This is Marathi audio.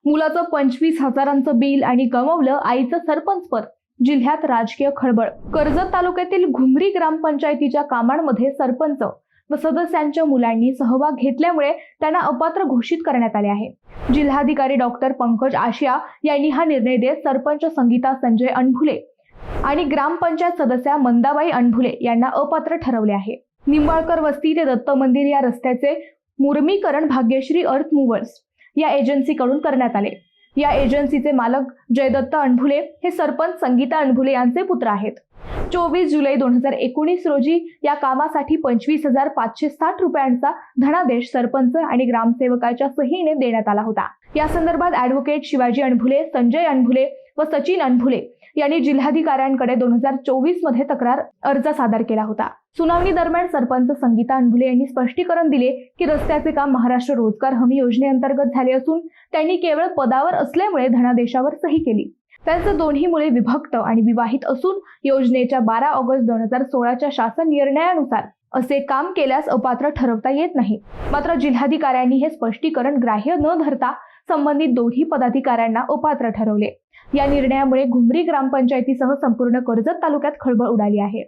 मुलाचं 25,000चं बिल आणि गमावलं आईचं सरपंच पद. जिल्ह्यात राजकीय खळबळ. कर्जत तालुक्यातील घुमरी ग्रामपंचायतीच्या कामांमध्ये सरपंच व सदस्यांच्या मुलांनी सहभाग घेतल्यामुळे त्यांना अपात्र घोषित करण्यात आले आहे. जिल्हाधिकारी डॉक्टर पंकज आशिया यांनी हा निर्णय देत सरपंच संगीता संजय अणभुले आणि ग्रामपंचायत सदस्या मंदाबाई अणभुले यांना अपात्र ठरवले आहे. निंबाळकर वस्ती ते दत्त मंदिर या रस्त्याचे मुर्मीकरण भाग्यश्री अर्थ मूव्हर्स या एजन्सीकडून करण्यात आले. या एजन्सीचे मालक जयदत्त अणभुले हे सरपंच संगीता अणभुले यांचे पुत्र आहेत. 24 जुलै 2019 रोजी या कामासाठी 25,560 रुपयांचा धनादेश सरपंच आणि ग्रामसेवकाच्या सहीने देण्यात आला होता. या संदर्भात ॲडव्होकेट शिवाजी अणभुले, संजय अणभुले व सचिन अणभुले यांनी जिल्हाधिकाऱ्यांकडे 2024 मध्ये तक्रार अर्ज सादर केला होता. सुनावणी दरम्यान सरपंच संगीता अणभुले यांनी स्पष्टीकरण दिले की रस्त्याचे काम महाराष्ट्र रोजगार हमी योजनेअंतर्गत झाले असून त्यांनी केवळ पदावर असल्यामुळे धनादेशावर सही केली. त्यांचे दोन्ही मुले विभक्त आणि विवाहित असून योजनेच्या 12 ऑगस्ट 2016च्या शासन निर्णयानुसार असे काम केल्यास अपात्र ठरवता येत नाही. मात्र जिल्हाधिकाऱ्यांनी हे स्पष्टीकरण ग्राह्य न धरता संबंधित दोन्ही पदाधिकाऱ्यांना अपात्र ठरवले. या निर्णयामुळे घुमरी ग्रामपंचायतीसह संपूर्ण कर्जत तालुक्यात खळबळ उडाली आहे.